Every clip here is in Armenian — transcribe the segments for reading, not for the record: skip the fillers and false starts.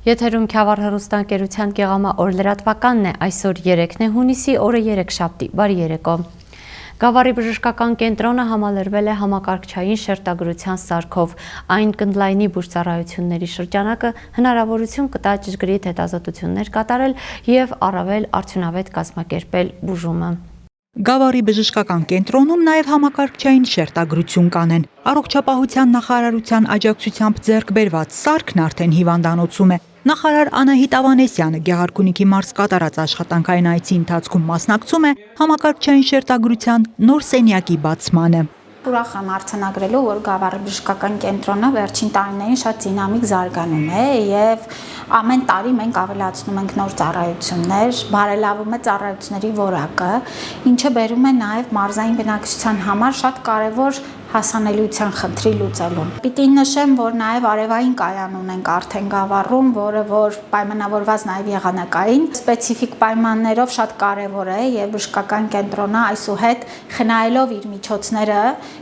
Եթերում Քյավառ հեռուստաընկերության Գեղամա օր լրատվականն է, այսօր 3 հունիսի, օրը 3 շաբթի, բարի երեկո։ Գավառի բժշկական կենտրոնը համալրվել է համակարգչային շերտագրության սարքով, այն կընդլայնի բուժծառայությունների շրջանակը, հնարավորություն կտա ճշգրիտ հետազոտություններ կատարել և առավել արդյունավետ կազմակերպել բուժումը։ Գավառի բժշկական կենտրոնում նաև համակարգչային շերտագրություն կանեն։ Առողջապահության նախարարության աջակցությամբ ձեռք բերված սարքն արդեն հիվանդանոցում է։ Նախարար Անահիտ Ավանեսյանը Գեղարքունիքի մարզ կատարած աշխատանքային այցի ընթացքում մասնակցում է համակարգչային շերտագրության նոր սենյակի բացմանը։ Ուրախ եմ արձանագրելու, որ Գավառի բժշկական կենտրոնը վերջին տարիներին շատ դինամիկ զարգանում է և ամեն տարի մենք ավելացնում ենք նոր ծառայություններ, բարելավում է ծառայությունների որակը, ինչը բերում է նաև մարզային բնակչության համար շատ կարևոր հասանելիության խնդրի լուծելուն։ Պիտի նշեմ, որ նաև արևային կայան ունենք արդեն Գավառում, որը որ պայմանավորված նաև եղանակային սպეციფიկ պայմաններով շատ կարևոր է եւ բժշկական կենտրոնը այսուհետ խնայելով իր միջոցները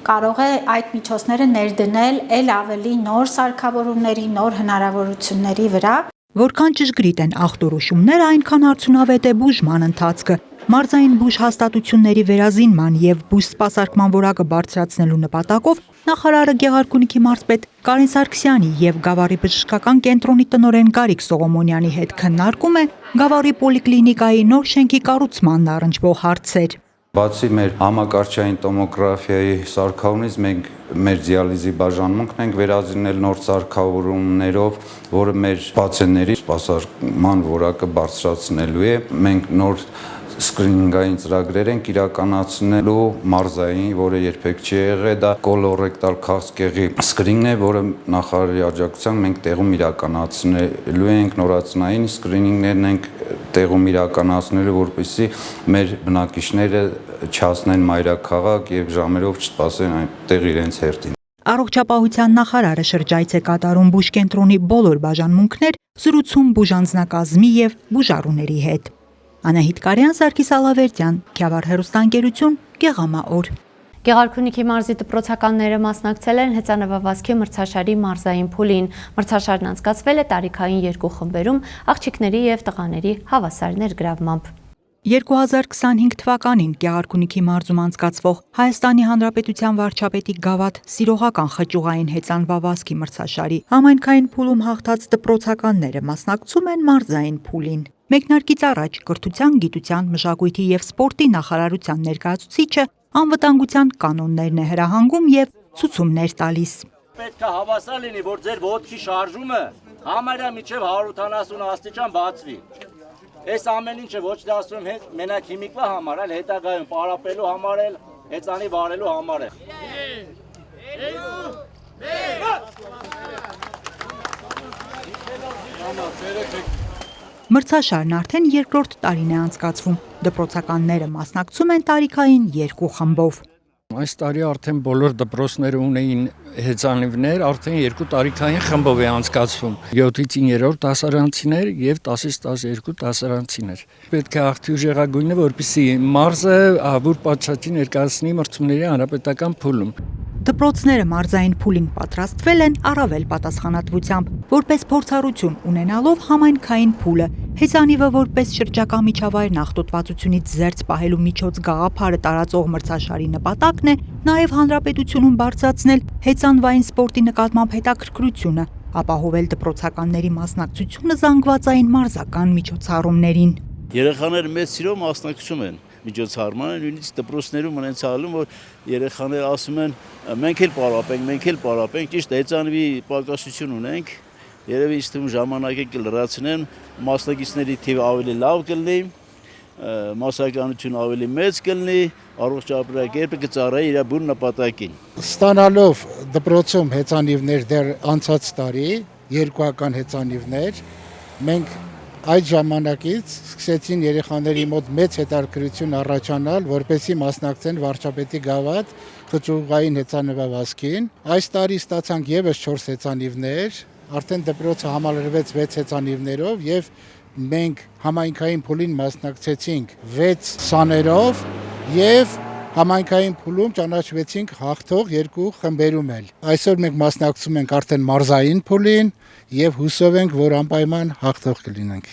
կարող է այդ միջոցները ներդնել ել ավելի նոր սարքավորումների, նոր հնարավորությունների վրա։ Որքան ճշգրիտ են ախտորոշումները, այնքան արդյունավետ է բուժման ընթացքը։ Մարզային բուժ հաստատությունների վերազինման և բուժ սպասարկման որակը բարձրացնելու նպատակով նախարարը Գեղարքունիքի մարզպետ Կարեն Սարգսյանի և Գավառի բժշկական կենտրոնի տնօրեն Գարիկ Սողոմոնյանի հետ քննարկում է Գավառի պոլիկլինիկայի նոր շենքի կառուցմանն առնչվող հարցեր։ Բացի մեր համակարգչային տոմոգրաֆիայի սարքավորումից մենք մեր դիալիզի բաժանմունքն ենք վերազինել նոր սարքավորումներով, որը մեր պացիենտների սպասարկման որակը բարձրացնելու է։ Մենք նոր սկրինինգային ծրագրեր ենք իրականացնելու մարզային, որը երբեք չի եղել, դա կոլորեկտալ քաղցկեղի սկրինինգն է, որը նախարարի աջակցությամբ մենք տեղում իրականացնելու ենք, նորածնային սկրինինգներն ենք տեղում իրականացնելու, որպեսզի մեր բնակիչները չհասնեն մայրաքաղաք եւ ժամերով չսպասեն այնտեղ իրենց հերթին։ Առողջապահության նախարարը շրջայց է կատարում բուժկենտրոնի բոլոր բաժանմունքներ, զրուցում բուժանձնակազմի եւ բուժառուների հետ։ Անահիտ Կարյան, Սարգիս Ալավերդյան, Քյավառ հեռուստաընկերություն, Գեղամա օր։ Գեղարքունիքի մարզի դպրոցականները մասնակցել են հեծանվավազքի մրցաշարի մարզային փուլին։ Մրցաշարն անցկացվել է տարիքային 2 խմբերում աղջիկների եւ տղաների հավասար ներգրավմամբ։ 2025 թվականին Գեղարքունիքի մարզում անցկացվող Հայաստանի Հանրապետության վարչապետի գավաթ սիրողական խճուղային հեծանվավազքի մրցաշարի համայնքային փուլում հաղթած դպրոցականները մասնակցում են մարզային փուլին։ Մեկնարկից առաջ կրթության, գիտության, մշակույթի եւ սպորտի նախարարության ներկայացուցիչը անվտանգության կանոններն է հրահանգում եւ ցուցումներ տալիս։ Պետք է հավասար լինի, որ ձեր ոտքի շարժումը համարյա մինչև 180 աստիճան բացվի։ Այս ամեն ինչը ոչ թե ասում եմ մենակ հիմիկվա համար, այլ հետագայում պարապելու համար էլ, հեծանի վարելու համար է։ Մրցաշարն արդեն երկրորդ տարին է անցկացվում։ Դպրոցականները մասնակցում են տարիքային 2 խմբով։ Այս տարի արդեն բոլոր դպրոցները ունեին հեծանիվներ, արդեն 2 տարիքային խմբով է անցկացվում։ 7-ից 9-րդ դասարանցիներ եւ 10-ից 12 դասարանցիներ։ Պետք է աղթի ուժեղագույնը, որպեսզի մարզը ահավոր պատշաճի ներկայացնի մրցումների հանրապետական փուլում։ Դպրոցները մարզային փուլին պատրաստվել են առավել պատասխանատվությամբ, որպես փորձառություն ունենալով համայնքային փուլը, հեծանիվը որպես շրջակա միջավայրն աղտոտվածությունից զերծ պահելու միջոց գաղափարը տարածող մրցաշարի նպատակն է նաև հանրապետությունում բարձրացնել հեծանվային սպորտի նկատմամբ հետաքրքրությունը, ապահովել դպրոցականների մասնակցությունը զանգվածային մարզական միջոցառումներին։ Երեխաները մեծ սիրով մասնակցում են միջոցառմանը, նույնիսկ դպրոցներում ունեցալում, որ երեխաները ասում են մենք էլ պարապենք, ճիշտ հեծանվի պակասություն ունենք, երևի ինձ թվում ժամանակը կլրացնեն, մասնակիցների թիվը ավելի լավ կլինի, մասսայականությունը ավելի մեծ կլինի, առողջապահակերպը կծառայի իր բուն նպատակին։ Ստանալով դպրոցում հեծանիվներ դեռ անցած տարի, երկուական հեծանիվներ, մենք այդ ժամանակից սկսեցին երեխաների մոտ մեծ հետաքրքրություն առաջանալ, որպեսզի մասնակցեն վարչապետի գավաթ խճուղային հեծանվավազքին։ Այս տարի ստացանք եւս 4 հեծանիվներ, արդեն դպրոցը համալրվեց 6 հեծանիվներով եւ մենք համայնքային փուլին մասնակցեցինք 6 սաներով եւ Համայնքային փուլում ճանաչվեցինք հաղթող երկու խմբերում էլ։ Այսօր մենք մասնակցում ենք արդեն մարզային փուլին եւ հուսով ենք, որ անպայման հաղթող կլինենք։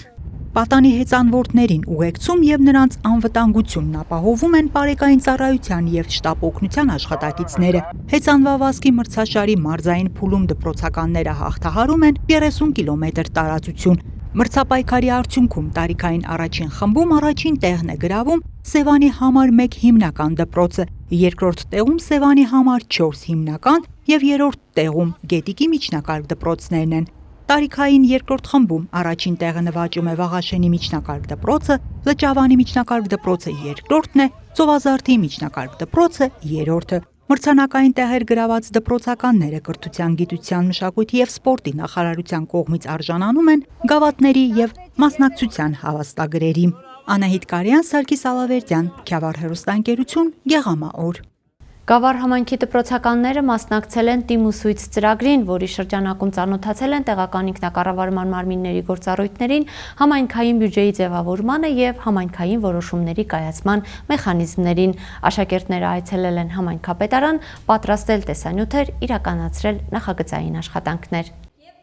Պատանի հեծանվորդներին ուղեկցում եւ նրանց անվտանգությունն ապահովում են Պարեկային ծառայության եւ շտապ օգնության աշխատակիցները։ Հեծանվավազքի մրցաշարի մարզային փուլում դպրոցականները հաղթահարում են 30 կիլոմետր տարածություն։ Մրցապայքարի արդյունքում տարիքային առաջին խմբում առաջին տեղն է գրավում Սևանի համար 1 հիմնական դպրոցը, երկրորդ տեղում Սևանի համար 4 հիմնական եւ երրորդ տեղում Գետիկի միջնակարգ դպրոցներն են։ Տարիքային երկրորդ խմբում առաջին տեղը նվաճում է Վաղաշենի միջնակարգ դպրոցը, Լճավանի միջնակարգ դպրոցը երկրորդն է, Ծովազարդի միջնակարգ դպրոցը երրորդը։ Մրցանակային տեղեր գրաված դպրոցականները կրթության, գիտության, մշակույթի եւ սպորտի նախարարության կողմից արժանանում են գավաթների եւ մասնակցության հավաստագրերի։ Անահիտ Կարյան, Սարգիս Ալավերդյան, Քյավառ հեռուստաընկերություն, Գեղամաօր։ Գավառ համայնքի դպրոցականները մասնակցել են Տիմ ու Սույց ծրագրին, որի շրջանակում ծանոթացել են տեղական ինքնակառավարման մարմինների գործառույթներին, համայնքային բյուջեի ձևավորմանը եւ համայնքային որոշումների կայացման մեխանիզմներին։ Աշակերտները այցելել են համայնքապետարան, պատրաստել տեսանյութեր, իրականացրել նախագծային աշխատանքներ։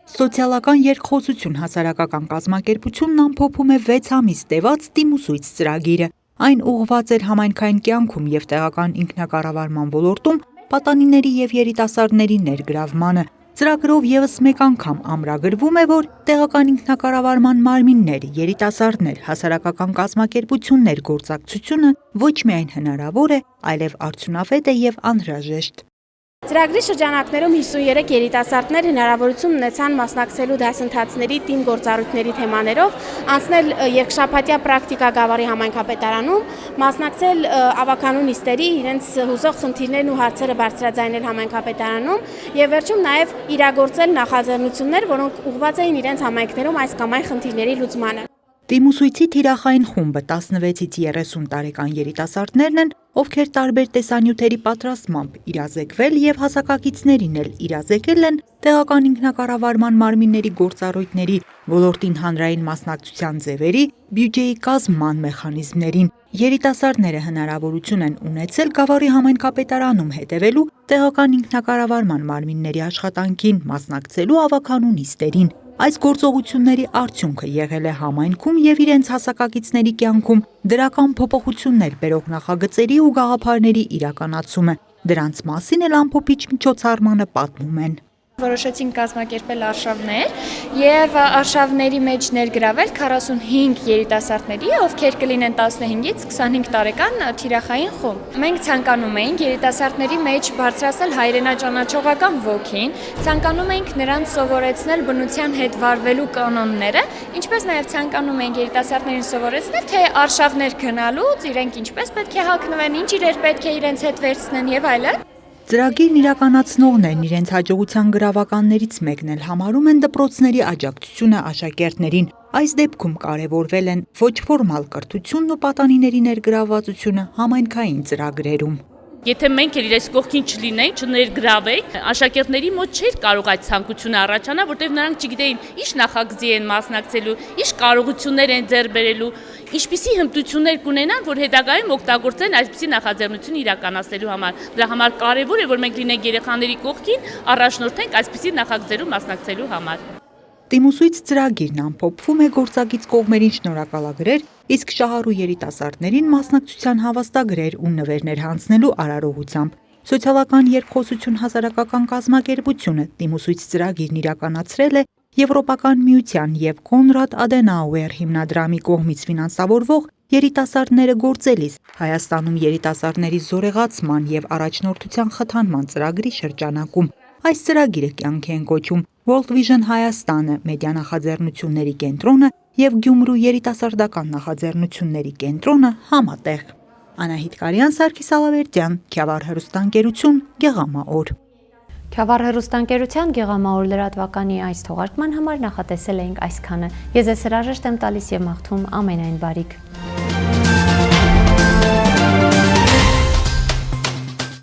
Սոցիալական երկխոսություն հասարակական կազմակերպությունն ամփոփում է 6 ամիս տևած Տիմ ու Սույց ծրագիրը։ Այն ուղղված էր համայնքային կյանքում եւ տեղական ինքնակառավարման ոլորտում պատանիների եւ երիտասարդների ներգրավմանը։ Ծրագրով եւս մեկ անգամ ամրագրվում է, որ տեղական ինքնակառավարման մարմիններ, երիտասարդներ, հասարակական կազմակերպություններ գործակցությունը ոչ միայն հնարավոր է, այլև արդյունավետ է եւ անհրաժեշտ։ Ծրագրի շրջանակներում 53 երիտասարդներ հնարավորություն ունեցան մասնակցելու դասընթացների Տիմ գործառույթների թեմաներով, անցնել երկշաբաթյա պրակտիկա Գավառի համայնքապետարանում, մասնակցել ավականու նիստերի, իրենց հուզող խնդիրներն ու հարցերը բարձրաձայնել համայնքապետարանում եւ վերջում նաեւ իրագործել նախաձեռնություններ, որոնք ուղղված էին իրենց համայնքներում այս կամ այն խնդիրների լուծմանը։ Տիմ ու Սույցի թիրախային խումբը 16-ից 30 տարեկան երիտասարդներն են, ովքեր տարբեր տեսանյութերի պատրաստմամբ իրազեկվել եւ հասակակիցներին էլ իրազեկել են տեղական ինքնակառավարման մարմինների գործառույթների, ոլորտին հանրային մասնակցության ձևերի, բյուջեի կազմման մեխանիզմներին։ Երիտասարդները հնարավորություն են ունեցել Գավառի համայնքապետարանում հետևելու տեղական ինքնակառավարման մարմինների աշխատանքին, մասնակցելու ավականու նիստերին։ Այս գործողությունների արդյունքը եղել է համայնքում եւ իրենց հասակակիցների կյանքում դրական փոփոխություններ բերող նախագծերի ու գաղափարների իրականացումը։ Դրանց մասին էլ ամփոփիչ միջոցառմանը պատմում են։ Որոշեցինք կազմակերպել արշավներ եւ արշավների մեջ ներգրավել 45 երիտասարդների, ովքեր կլինեն 15-ից 25 տարեկան թիրախային խումբ։ Մենք ցանկանում էինք երիտասարդների մեջ բարձրացնել հայրենաճանաչողական ոգին, ցանկանում էինք նրանց սովորեցնել բնության հետ վարվելու կանոնները, ինչպես նաեւ ցանկանում էինք երիտասարդներին սովորեցնել, թե արշավներ գնալուց իրենք ինչպես պետք է հագնվեն, ինչ իրեր պետք է իրենց հետ վերցնեն եւ այլն։ Ծրագիրն իրականացնողներն իրենց հաջողության գրավականներից մեկն էլ համարում են դպրոցների աջակցությունը աշակերտներին։ Այս դեպքում կարևորվել են ոչ ֆորմալ կրթությունն ու պատանիների ներգրավվածությունը համայնքային ծրագրերում։ Եթե մենք էլ իրենց կողքին չլինենք, չներգրավենք, աշակերտների մոտ չէր կարող այդ ցանկությունը առաջանալ, որտեղ նրանք չգիտեին ինչ նախագծի են մասնակցելու, ինչ կարողություններ են ձեռք բերելու, ինչպիսի հմտություններ կունենան, որ հետագայում օգտագործեն այսպիսի նախաձեռնություն իրականացնելու համար։ Դրա համար կարևոր է, որ մենք լինենք երեխաների կողքին, առաջնորդենք այսպիսի նախագծերում մասնակցելու համար։ Տիմ ու Սույց ծրագիրն ամփոփվում է գործակից կողմերին շնորհակալագրեր, իսկ շահառու երիտասարդներին մասնակցության հավաստագրեր ու նվերներ հանձնելու արարողությամբ։ Սոցիալական երկխոսություն հասարակական կազմակերպությունը Տիմ ու Սույց ծրագիրն իրականացրել է Եվրոպական միության եւ Կոնրադ Ադենաուեր հիմնադրամի կողմից ֆինանսավորվող երիտասարդները գործելիս Հայաստանում երիտասարդների զորեղացման եւ առաջնորդության խթանման ծրագրի շրջանակում։ Այս ծրագիրը կյանքի են կոչում World Vision Հայաստանը, մեդիա նախաձեռնությունների կենտրոնը եւ Գյումրու երիտասարդական նախաձեռնությունների կենտրոնը համատեղ։ Անահիտ Կարյան, Սարգիս Ալավերդյան, Քյավառ հեռուստաընկերություն, Գեղամաօր։ Քյավառ հեռուստաընկերության Գեղամաօր լրատվականի այս թողարկման համար նախատեսել էինք այսքանը։ Ես հրաժեշտ եմ տալիս եւ մաղթում ամենայն բարիք։